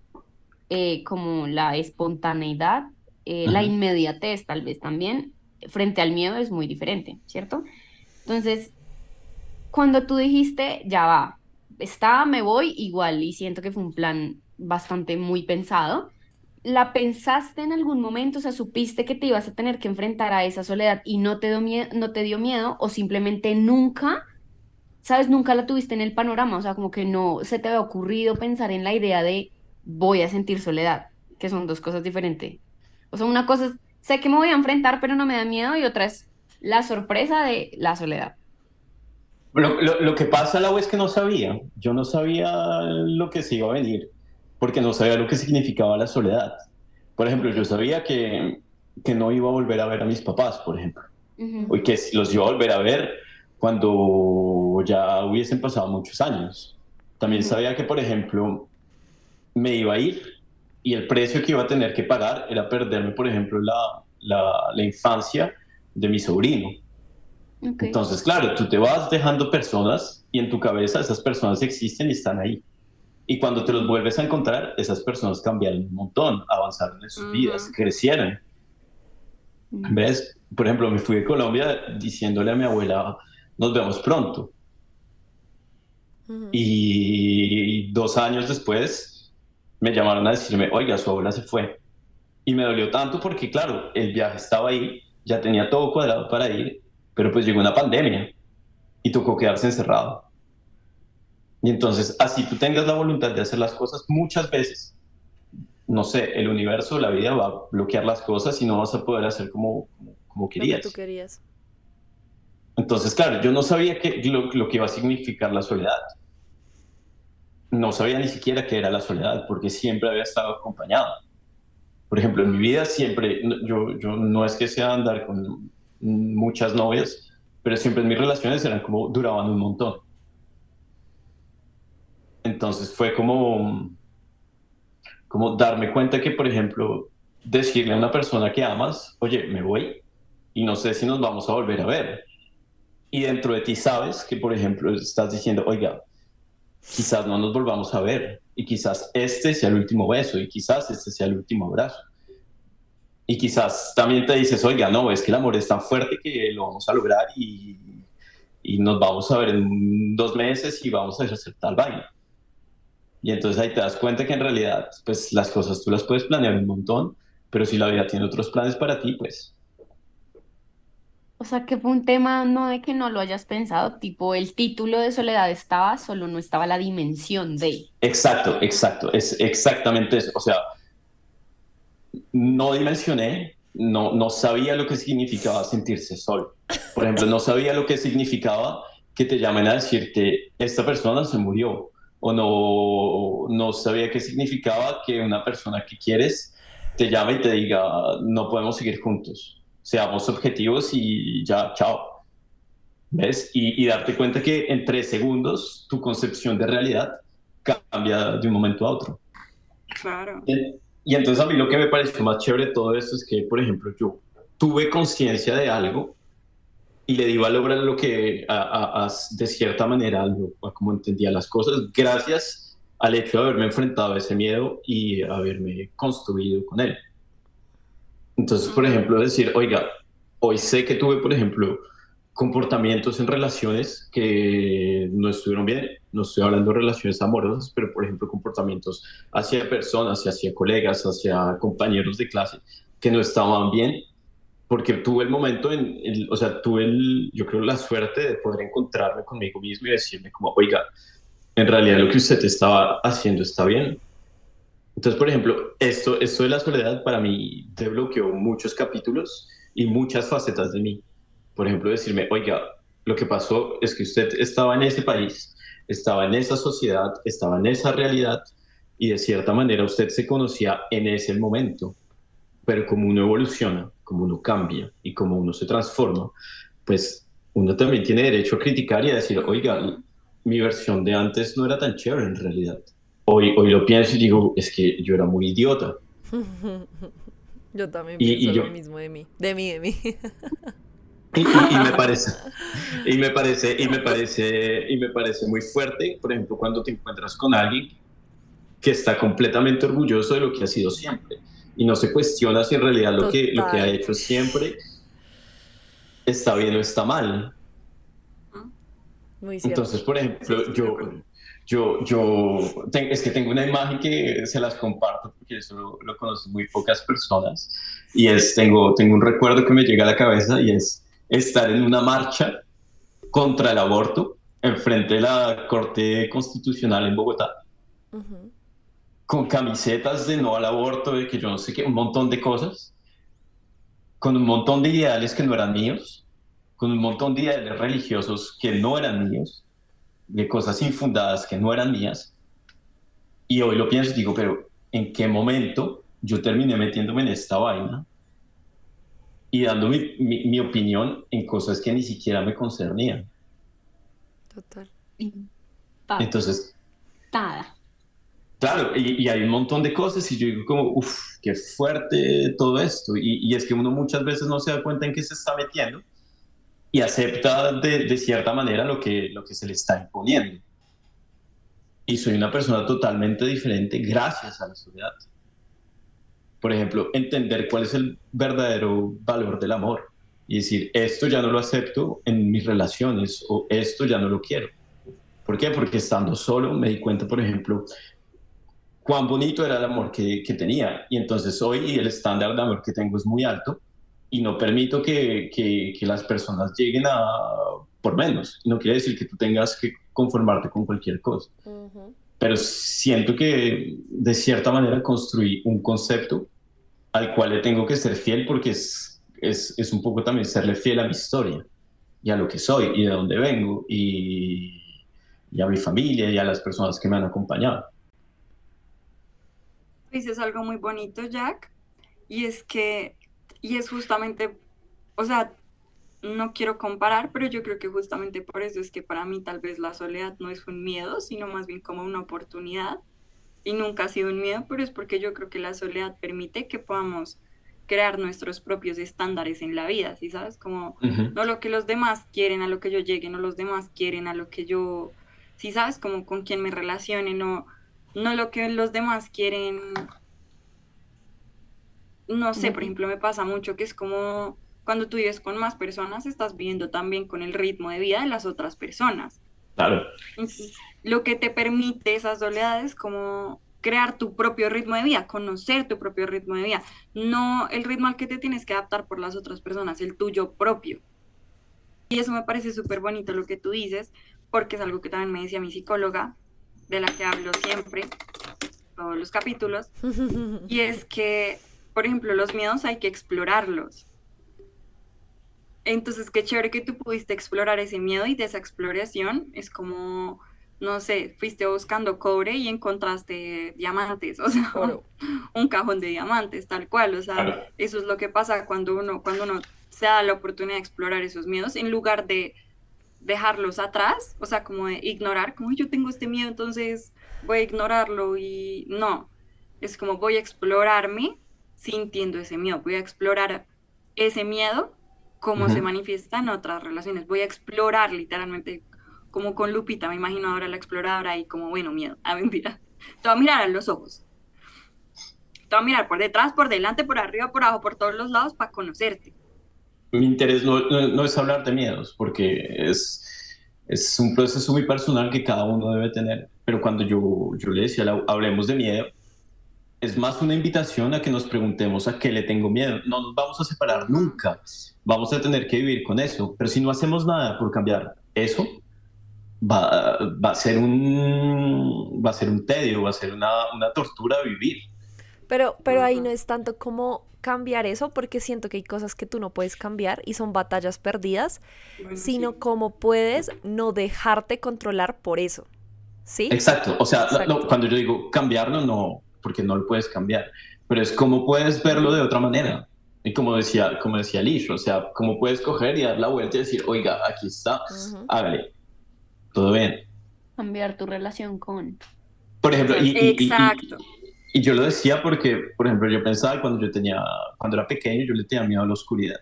como la espontaneidad, la ujú. inmediatez tal vez también, frente al miedo es muy diferente, ¿cierto? Entonces, cuando tú dijiste, ya va, me voy igual y siento que fue un plan bastante muy pensado. ¿La pensaste en algún momento? O sea, ¿supiste que te ibas a tener que enfrentar a esa soledad y no te dio miedo o simplemente nunca, sabes, nunca la tuviste en el panorama? O sea, como que no se te había ocurrido pensar en la idea de voy a sentir soledad, que son dos cosas diferentes. O sea, una cosa es, sé que me voy a enfrentar, pero no me da miedo y otra es la sorpresa de la soledad. Lo que pasa, Lau, es que no sabía. Yo no sabía lo que se iba a venir, porque no sabía lo que significaba la soledad. Por ejemplo, Ok. yo sabía que no iba a volver a ver a mis papás, por ejemplo, Ujú, o que los iba a volver a ver cuando ya hubiesen pasado muchos años. También ujú. sabía que, por ejemplo, me iba a ir y el precio que iba a tener que pagar era perderme, por ejemplo, la infancia de mi sobrino. Ok. Entonces, claro, tú te vas dejando personas y en tu cabeza esas personas existen y están ahí. Y cuando te los Ujú, vuelves a encontrar, esas personas cambiaron un montón, avanzaron en sus vidas, ujú. crecieron. Mm. ¿Ves? Por ejemplo, me fui de Colombia diciéndole a mi abuela, nos vemos pronto. Ujú. Y 2 años después me llamaron a decirme, oiga, su abuela se fue. Y me dolió tanto porque, claro, el viaje estaba ahí, ya tenía todo cuadrado para ir, pero pues llegó una pandemia y tocó quedarse encerrado. Y entonces, así tú tengas la voluntad de hacer las cosas muchas veces, no sé, el universo, la vida va a bloquear las cosas y no vas a poder hacer como Lo que tú querías. querías. Entonces, claro, yo no sabía lo que iba a significar la soledad. No sabía ni siquiera qué era la soledad, porque siempre había estado acompañado. Por ejemplo, en mi vida siempre, yo no es que sea andar con muchas novias, pero siempre en mis relaciones eran como, duraban un montón. Entonces fue como darme cuenta que, por ejemplo, decirle a una persona que amas, oye, me voy y no sé si nos vamos a volver a ver. Y dentro de ti sabes que, por ejemplo, estás diciendo, oiga, quizás no nos volvamos a ver y quizás este sea el último beso y quizás este sea el último abrazo. Y quizás también te dices, oiga, no, es que el amor es tan fuerte que lo vamos a lograr y nos vamos a ver en 2 meses y vamos a hacer tal vaina. Y entonces ahí te das cuenta que en realidad, pues las cosas tú las puedes planear un montón, pero si la vida tiene otros planes para ti, pues O sea, que fue un tema no de que no lo hayas pensado, tipo el título de Soledad estaba, solo no estaba la dimensión de. exacto, exacto, es exactamente eso. O sea, no dimensioné, no sabía lo que significaba sentirse solo. Por ejemplo, no sabía lo que significaba que te llamen a decirte, esta persona se murió, o no sabía qué significaba que una persona que quieres te llame y te diga, no podemos seguir juntos, seamos objetivos y ya, chao. ¿Ves? Y darte cuenta que en 3 segundos tu concepción de realidad cambia de un momento a otro. Claro. Y entonces a mí lo que me pareció más chévere de todo esto es que, por ejemplo, yo tuve conciencia de algo y le di valor a lo que, de cierta manera, a cómo entendía las cosas, gracias al hecho de haberme enfrentado a ese miedo y haberme construido con él. Entonces, por ejemplo, decir, oiga, hoy sé que tuve, por ejemplo, comportamientos en relaciones que no estuvieron bien. No estoy hablando de relaciones amorosas, pero, por ejemplo, comportamientos hacia personas, hacia colegas, hacia compañeros de clase que no estaban bien, porque tuve el momento, o sea, yo creo, la suerte de poder encontrarme conmigo mismo y decirme como, oiga, en realidad lo que usted estaba haciendo está bien. Entonces, por ejemplo, esto de la soledad para mí desbloqueó muchos capítulos y muchas facetas de mí. Por ejemplo, decirme, oiga, lo que pasó es que usted estaba en ese país, estaba en esa sociedad, estaba en esa realidad y de cierta manera usted se conocía en ese momento, pero como uno evoluciona, como uno cambia y como uno se transforma, pues uno también tiene derecho a criticar y a decir, oiga, mi versión de antes no era tan chévere en realidad. Hoy lo pienso y digo, es que yo era muy idiota. Yo también Y pienso yo, lo mismo de mí. De mí. y me parece, y me parece muy fuerte, por ejemplo, cuando te encuentras con alguien que está completamente orgulloso de lo que ha sido siempre y no se cuestiona si en realidad lo que ha Total. hecho siempre está bien o está mal. Muy cierto. Entonces, por Sí, ejemplo, estoy de acuerdo. es que tengo una imagen que se las comparto porque eso lo conocen muy pocas personas y tengo un recuerdo que me llega a la cabeza y es estar en una marcha contra el aborto enfrente de la Corte Constitucional en Bogotá Ujú. con camisetas de no al aborto, de que yo no sé qué, un montón de cosas, con un montón de ideales que no eran míos, con un montón de ideales religiosos que no eran míos, de cosas infundadas que no eran mías. Y hoy lo pienso y digo, pero ¿en qué momento yo terminé metiéndome en esta vaina y dando mi opinión en cosas que ni siquiera me concernían? Total. Entonces, Impactada. claro, y hay un montón de cosas y yo digo como, uff, qué fuerte todo esto. Y es que uno muchas veces no se da cuenta en qué se está metiendo y acepta de cierta manera lo que se le está imponiendo. Y soy una persona totalmente diferente gracias a la soledad. Por ejemplo, entender cuál es el verdadero valor del amor y decir, esto ya no lo acepto en mis relaciones o esto ya no lo quiero. ¿Por qué? Porque estando solo me di cuenta, por ejemplo, cuán bonito era el amor que tenía. Y entonces hoy el estándar de amor que tengo es muy alto y no permito que las personas lleguen a por menos. No quiere decir que tú tengas que conformarte con cualquier cosa, Ujú. pero siento que de cierta manera construí un concepto al cual le tengo que ser fiel porque es un poco también serle fiel a mi historia y a lo que soy y de dónde vengo y a mi familia y a las personas que me han acompañado. Dices algo muy bonito, Jack, y es que, y es justamente, o sea, no quiero comparar, pero yo creo que justamente por eso es que para mí tal vez la soledad no es un miedo, sino más bien como una oportunidad. Y nunca ha sido un miedo, pero es porque yo creo que la soledad permite que podamos crear nuestros propios estándares en la vida, ¿sí sabes? Como Ujú. no lo que los demás quieren a lo que yo llegue, no los demás quieren a lo que yo, ¿sí sabes? Como con quién me relacione, no lo que los demás quieren, no sé, por Ujú. ejemplo, me pasa mucho que es como cuando tú vives con más personas, estás viviendo también con el ritmo de vida de las otras personas. Claro, Entonces, lo que te permite esas soledades como crear tu propio ritmo de vida, conocer tu propio ritmo de vida, no el ritmo al que te tienes que adaptar por las otras personas, el tuyo propio. Y eso me parece súper bonito lo que tú dices, porque es algo que también me decía mi psicóloga, de la que hablo siempre, todos los capítulos, y es que, por ejemplo, los miedos hay que explorarlos. Entonces, qué chévere que tú pudiste explorar ese miedo y de esa exploración es como, no sé, fuiste buscando cobre y encontraste diamantes, o sea, Oro. un cajón de diamantes, tal cual, o sea, claro. eso es lo que pasa cuando uno se da la oportunidad de explorar esos miedos en lugar de dejarlos atrás, o sea, como de ignorar, como yo tengo este miedo, entonces voy a ignorarlo y no, es como voy a explorarme sintiendo ese miedo, voy a explorar ese miedo, cómo se Ujú. manifiesta en otras relaciones. Voy a explorar literalmente, como con Lupita, me imagino ahora la exploradora y como, bueno, miedo, mentira. Te voy a mirar a los ojos, te voy a mirar por detrás, por delante, por arriba, por abajo, por todos los lados para conocerte. Mi interés no es hablar de miedos, porque es un proceso muy personal que cada uno debe tener. Pero cuando yo le decía, hablemos de miedo, es más una invitación a que nos preguntemos a qué le tengo miedo. No nos vamos a separar Ujú. nunca. Vamos a tener que vivir con eso. Pero si no hacemos nada por cambiar eso, va a ser un tedio, va a ser una tortura vivir. Pero ahí no Ujú. es tanto como cambiar eso, porque siento que hay cosas que tú no puedes cambiar y son batallas perdidas, Bueno, sino sí. cómo puedes no dejarte controlar por eso. ¿Sí? Exacto. O sea, Exacto. cuando yo digo cambiarlo, no, porque no lo puedes cambiar. Pero es cómo puedes verlo de Ujú. otra manera. Y como decía Lish, o sea, cómo puedes coger y dar la vuelta y decir, oiga, aquí está, Ujú. hágale, todo bien. Cambiar tu relación con... Por ejemplo, Exacto. Exacto. y yo lo decía porque, por ejemplo, yo pensaba cuando era pequeño, yo le tenía miedo a la oscuridad.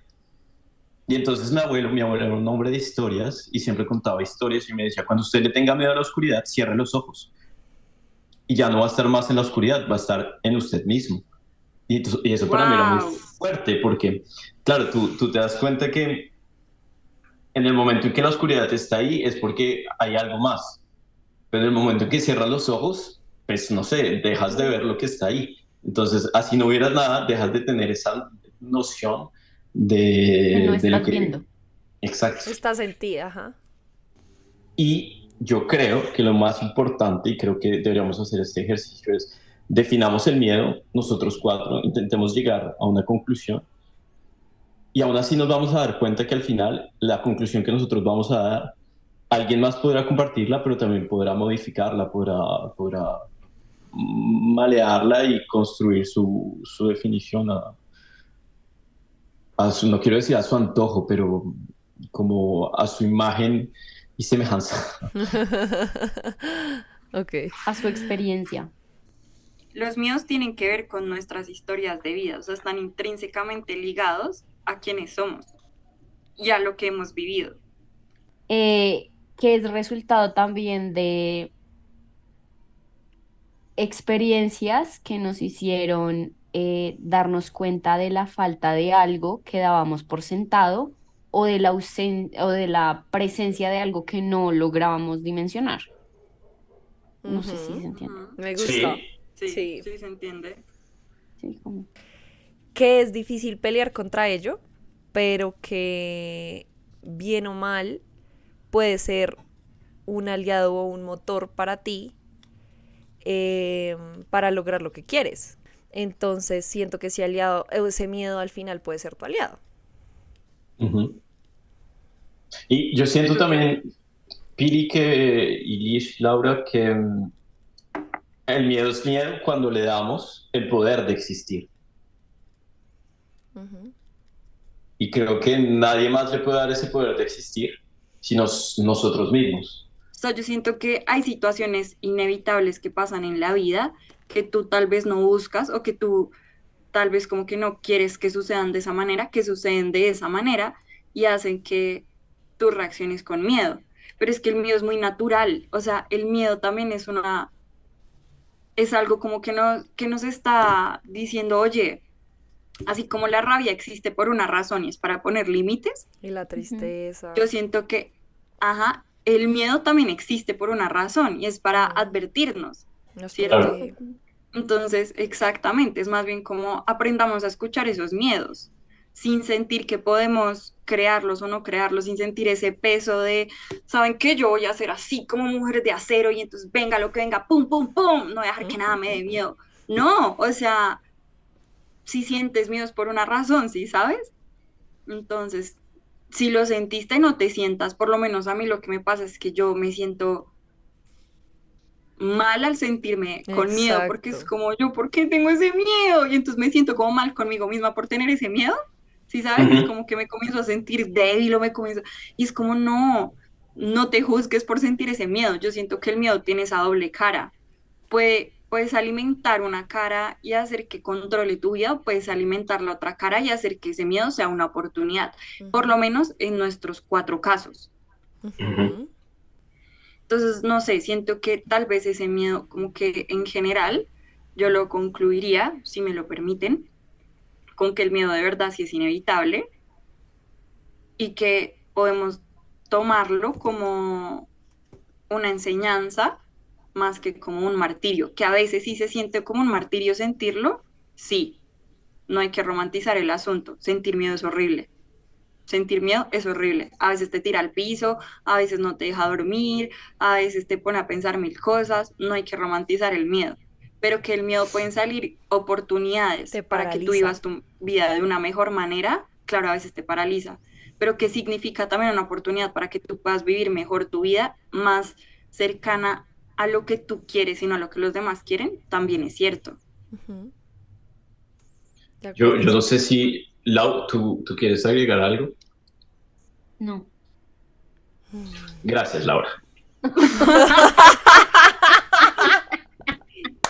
Y entonces mi abuelo era un hombre de historias y siempre contaba historias y me decía, cuando usted le tenga miedo a la oscuridad, cierre los ojos y ya no va a estar más en la oscuridad, va a estar en usted mismo. Y eso para mí era muy Wow. fuerte porque, claro, tú te das cuenta que en el momento en que la oscuridad está ahí es porque hay algo más. Pero en el momento en que cierras los ojos, pues no sé, dejas de ver lo que está ahí. Entonces, así no hubieras nada, dejas de tener esa noción que no de lo estás que... viendo. Exacto. Estás en ti, ajá. Y yo creo que lo más importante, y creo que deberíamos hacer este ejercicio, es definamos el miedo, nosotros cuatro, intentemos llegar a una conclusión y aún así nos vamos a dar cuenta que al final la conclusión que nosotros vamos a dar, alguien más podrá compartirla, pero también podrá modificarla, podrá malearla y construir su definición no quiero decir a su antojo, pero como a su imagen y semejanza. Ok. A su experiencia. Los míos tienen que ver con nuestras historias de vida, o sea, están intrínsecamente ligados a quienes somos y a lo que hemos vivido. Que es resultado también de experiencias que nos hicieron darnos cuenta de la falta de algo que dábamos por sentado o de o de la presencia de algo que no lográbamos dimensionar. No sé si Ujú. se entiende. Ujú. Me gusta. Sí, Sí, Sí. sí se entiende. Sí, como... Que es difícil pelear contra ello, pero que bien o mal puede ser un aliado o un motor para ti, para lograr lo que quieres. Entonces siento que ese aliado, ese miedo al final puede ser tu aliado. ujú. Y yo ¿Y siento tú qué? también, Pili, y Lish, Laura, que el miedo es miedo cuando le damos el poder de existir. Ujú. Y creo que nadie más le puede dar ese poder de existir, sino nosotros mismos. O sea, yo siento que hay situaciones inevitables que pasan en la vida que tú tal vez no buscas o que tú tal vez como que no quieres que sucedan de esa manera, que suceden de esa manera y hacen que tú reacciones con miedo. Pero es que el miedo es muy natural, o sea, el miedo también es algo como que nos está diciendo, oye, así como la rabia existe por una razón y es para poner límites, Y la Ujú. tristeza. yo siento que, ajá, el miedo también existe por una razón y es para Mm. advertirnos, Nos ¿cierto? Claro. protege. Entonces, exactamente, es más bien como aprendamos a escuchar esos miedos, sin sentir que podemos crearlos o no crearlos, sin sentir ese peso de, ¿saben qué? Yo voy a ser así como mujer de acero y entonces venga lo que venga, pum, pum, pum, no voy a dejar que nada me dé miedo. No, o sea, si sientes miedos por una razón, ¿sí sabes? Entonces, si lo sentiste, no te sientas, por lo menos a mí lo que me pasa es que yo me siento mal al sentirme con miedo, porque es Exacto. como yo, ¿por qué tengo ese miedo? Y entonces me siento como mal conmigo misma por tener ese miedo, ¿sí sabes? Es Ujú. como que me comienzo a sentir débil o me comienzo, y es como no, no te juzgues por sentir ese miedo, yo siento que el miedo tiene esa doble cara, puede puedes alimentar una cara y hacer que controle tu vida, o puedes alimentar la otra cara y hacer que ese miedo sea una oportunidad, por lo menos en nuestros 4 casos. Ujú. Entonces, no sé, siento que tal vez ese miedo, como que en general, yo lo concluiría, si me lo permiten, con que el miedo de verdad sí es inevitable y que podemos tomarlo como una enseñanza más que como un martirio, que a veces sí se siente como un martirio sentirlo, sí, no hay que romantizar el asunto, sentir miedo es horrible. Sentir miedo es horrible. A veces te tira al piso, a veces no te deja dormir, a veces te pone a pensar mil cosas. No hay que romantizar el miedo, pero que el miedo pueden salir oportunidades Te para que tú paraliza. vivas tu vida de una mejor manera. Claro, a veces te paraliza, pero que significa también una oportunidad para que tú puedas vivir mejor tu vida, más cercana a lo que tú quieres y no a lo que los demás quieren, también es cierto. Ujú. De Yo acuerdo. no sé si, Lau, ¿tú quieres agregar algo? No. Gracias, Laura.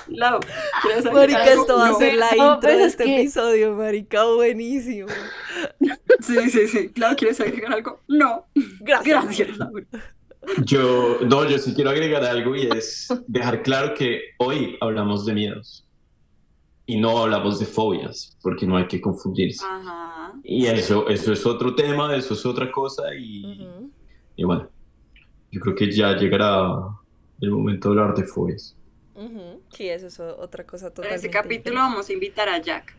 Lau, ¿quieres agregar Marica, algo? esto va a No. ser la No, intro pues de es este que- episodio, marica, buenísimo. Sí, sí, sí. Lau, ¿quieres agregar algo? No. Gracias. Gracias, Laura. Yo sí quiero agregar algo y es dejar claro que hoy hablamos de miedos y no hablamos de fobias, porque no hay que confundirse. Ajá. Y eso es otro tema, eso es otra cosa Ujú. y bueno, yo creo que ya llegará el momento de hablar de fobias. Ujú. Sí, eso es otra cosa En totalmente este capítulo diferente. vamos a invitar a Jack,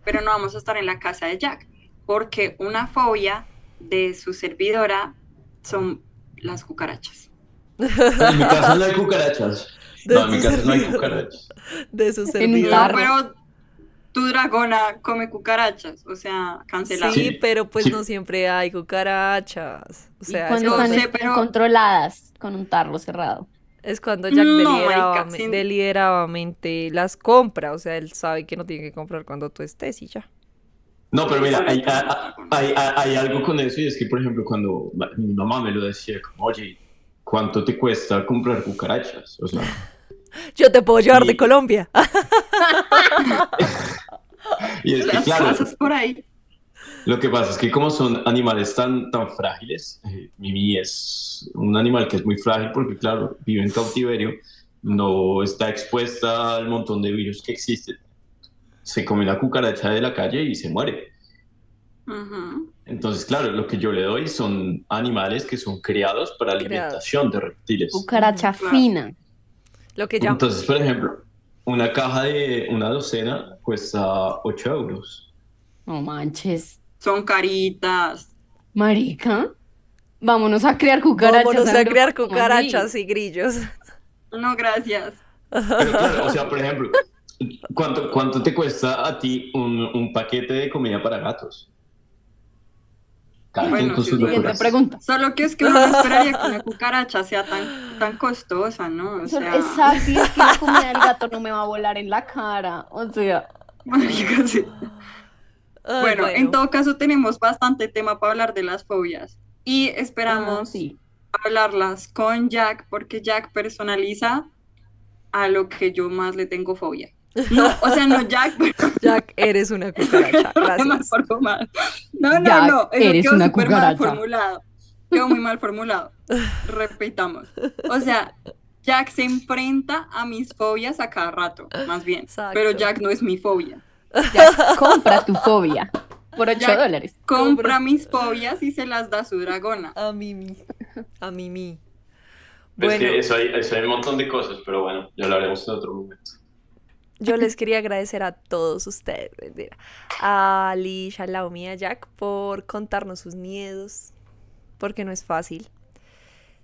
pero no vamos a estar en la casa de Jack, porque una fobia de su servidora son las cucarachas. En mi casa no hay cucarachas. De No, en mi su casa no hay servidor. cucarachas. De su En un servidor. No, tarro. pero tu dragona come cucarachas, o sea, cancelado. Sí, Sí, pero pues sí. no siempre hay cucarachas. O Y sea, cuando yo están sé, pero- controladas con un tarro cerrado. es cuando Jack No, marica, deliberadamente las compra. O sea, él sabe que no tiene que comprar cuando tú estés y ya. No, pero mira, Pobres dragonas. hay algo con eso y es que, por ejemplo, cuando mi mamá me lo decía, como, oye, ¿cuánto te cuesta comprar cucarachas? O sea, Yo te puedo llevar de Y- Colombia. y es que, Las claro, pasas por ahí. lo que pasa es que como son animales tan frágiles, Mimi es un animal que es muy frágil porque, claro, vive en cautiverio, no está expuesta al montón de virus que existen. Se come la cucaracha de la calle y se muere. Ujú. Entonces, claro, lo que yo le doy son animales que son criados para alimentación de reptiles. Cucaracha Claro. fina. Lo que llaman. Entonces, por ejemplo, una caja de una docena cuesta 8 euros. No manches. Son caritas. Marica. Vámonos a crear cucarachas. Vámonos a Sandro, crear ¿cómo así? cucarachas y grillos. No, gracias. Pero claro, o sea, por ejemplo, ¿cuánto te cuesta a ti un paquete de comida para gatos? Cada quien Bueno, con sí, sus es verdad. Siguiente locuras. pregunta. Solo que es que uno no esperaría que una cucaracha sea tan costosa, ¿no? O sea, Exacto, y es que la comida del gato no me va a volar en la cara. O sea, marica, sí. Ay, Bueno, en todo caso tenemos bastante tema para hablar de las fobias y esperamos sí. hablarlas con Jack porque Jack personaliza a lo que yo más le tengo fobia. No, o sea, no Jack, pero Jack, eres una cucaracha. mal Gracias. formado. No, Jack, no, eso eres quedó una súper mal cucaracha. formulado. Quedó muy mal formulado. Repitamos. O sea, Jack se enfrenta a mis fobias a cada rato, más bien. Exacto. Pero Jack no es mi fobia. Ya, compra tu fobia por $8. Jack compra mis fobias y se las da a su dragona. A Mimi. A Mimi. Es Bueno, que eso hay un montón de cosas, pero bueno, ya lo haremos en otro momento. yo les quería agradecer a todos ustedes, mentira, a Lish, a Laumi y a Jack por contarnos sus miedos, porque no es fácil.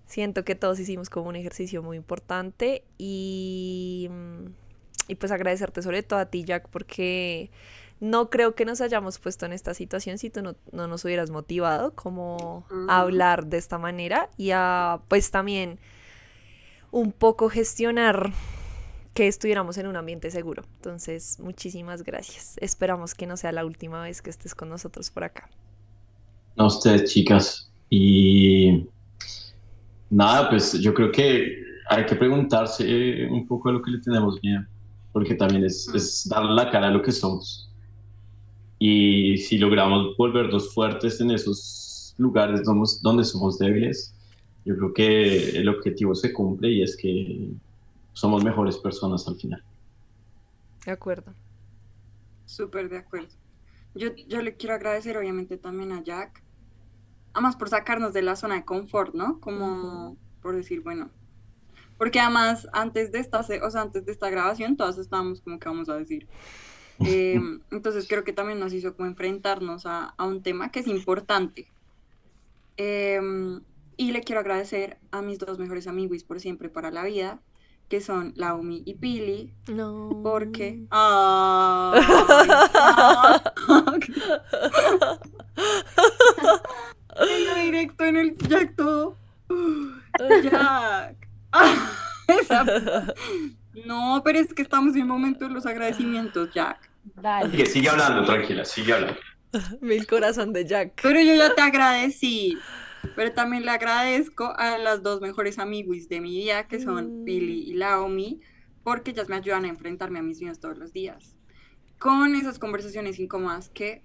Siento que todos hicimos como un ejercicio muy importante y pues agradecerte sobre todo a ti, Jack, porque no creo que nos hayamos puesto en esta situación si tú no nos hubieras motivado como a hablar de esta manera y a pues también un poco gestionar que estuviéramos en un ambiente seguro. Entonces, muchísimas gracias. Esperamos que no sea la última vez que estés con nosotros por acá. A ustedes, chicas. Y nada, pues yo creo que hay que preguntarse un poco a lo que le tenemos miedo, porque también es darle la cara a lo que somos. Y si logramos volvernos fuertes en esos lugares donde somos débiles, yo creo que el objetivo se cumple y es que somos mejores personas al final. De acuerdo. Súper de acuerdo. Yo le quiero agradecer obviamente también a Jack, además por sacarnos de la zona de confort, ¿no? Como por decir, bueno, porque además antes de esta grabación todas estábamos como que vamos a decir. Entonces creo que también nos hizo como enfrentarnos a un tema que es importante. Y le quiero agradecer a mis dos mejores amigos por siempre para la vida, que son Laumi y Pili, No. porque... Venga directo en el Jack todo. Jack. No, pero es que estamos en el momento de los agradecimientos, Jack. Dale. Sigue hablando, tranquila, sigue hablando. Mil corazón de Jack. Pero yo ya te agradecí. Pero también le agradezco a las dos mejores amiguis de mi vida, que son Pili y Laomi, porque ellas me ayudan a enfrentarme a mis miedos todos los días. Con esas conversaciones incómodas que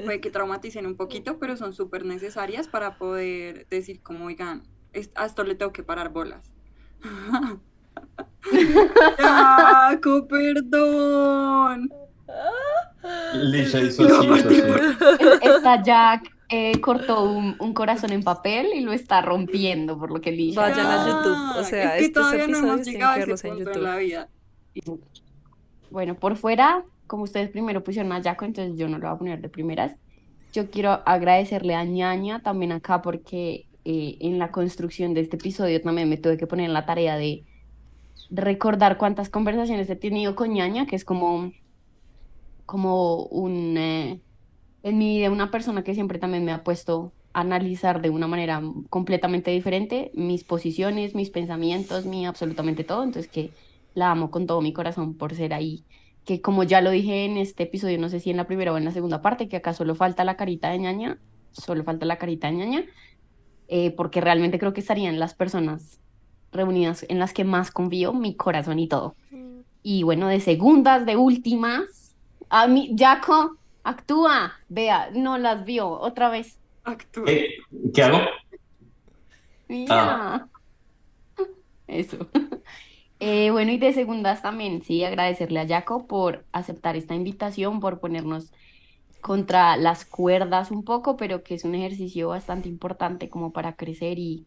puede que traumaticen un poquito, pero son súper necesarias para poder decir como, oigan, a esto le tengo que parar bolas. Jaco, perdón. Lisa hizo así. Está Jack cortó un corazón en papel y lo está rompiendo, por lo que Lisha. Vayan a YouTube, o sea, es que estos todavía no hemos episodios tienen llegado que a verlos ese en punto en YouTube. la vida. Bueno, por fuera, como ustedes primero pusieron a Jaco, entonces yo no lo voy a poner de primeras. Yo quiero agradecerle a Ñaña también acá porque en la construcción de este episodio también me tuve que poner en la tarea de recordar cuántas conversaciones he tenido con Ñaña, que es como en mi vida una persona que siempre también me ha puesto a analizar de una manera completamente diferente mis posiciones, mis pensamientos, absolutamente todo. Entonces que la amo con todo mi corazón por ser ahí. Que como ya lo dije en este episodio, no sé si en la primera o en la segunda parte, que acá solo falta la carita de Ñaña, porque realmente creo que estarían las personas reunidas en las que más confío, mi corazón y todo. Y bueno, de segundas, de últimas, a mí, Jaco, actúa, vea, no las vio, otra vez. Actúa. ¿Qué hago? Mira. Eso. Bueno, y de segundas también, sí, agradecerle a Jaco por aceptar esta invitación, por ponernos contra las cuerdas un poco, pero que es un ejercicio bastante importante como para crecer y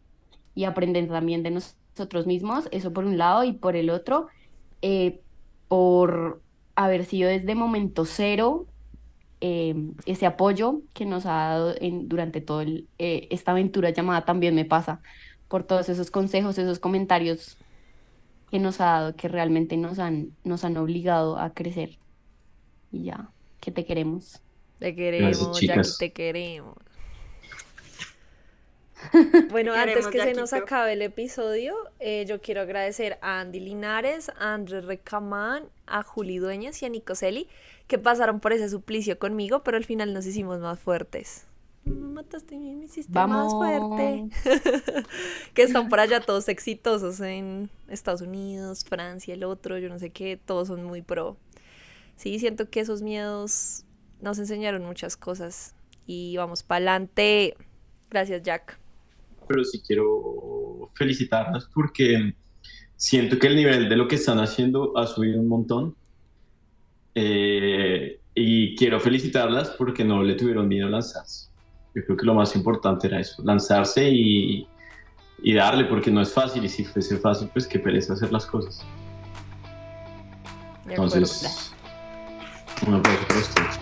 aprender también de nosotros mismos, eso por un lado, y por el otro, por haber sido desde momento cero ese apoyo que nos ha dado durante toda esta aventura llamada También Me Pasa, por todos esos consejos, esos comentarios que nos ha dado, que realmente nos han obligado a crecer. Y ya, que te queremos. Te queremos, Gracias, chicas. Jackie, te queremos. Bueno, Te antes queremos, que se nos Jaquito. acabe el episodio, yo quiero agradecer a Andy Linares, a Andrés Recamán, a Juli Dueñas y a Nico Celi, que pasaron por ese suplicio conmigo, pero al final nos hicimos más fuertes. Me mataste, me hiciste Vamos. más fuerte. Que están por allá todos exitosos en Estados Unidos, Francia, el otro, yo no sé qué, todos son muy pro. Sí, siento que esos miedos nos enseñaron muchas cosas y vamos para adelante. Gracias, Jack. Pero sí quiero felicitarlas porque siento que el nivel de lo que están haciendo ha subido un montón. Y quiero felicitarlas porque no le tuvieron miedo a lanzarse. Yo creo que lo más importante era eso, lanzarse y darle, porque no es fácil, y si fuese fácil, pues qué pereza hacer las cosas. De acuerdo. Entonces, un aplauso para ustedes.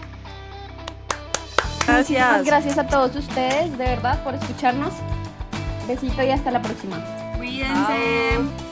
Gracias. Muchísimas gracias a todos ustedes, de verdad, por escucharnos. Besito y hasta la próxima. Cuídense. Chao.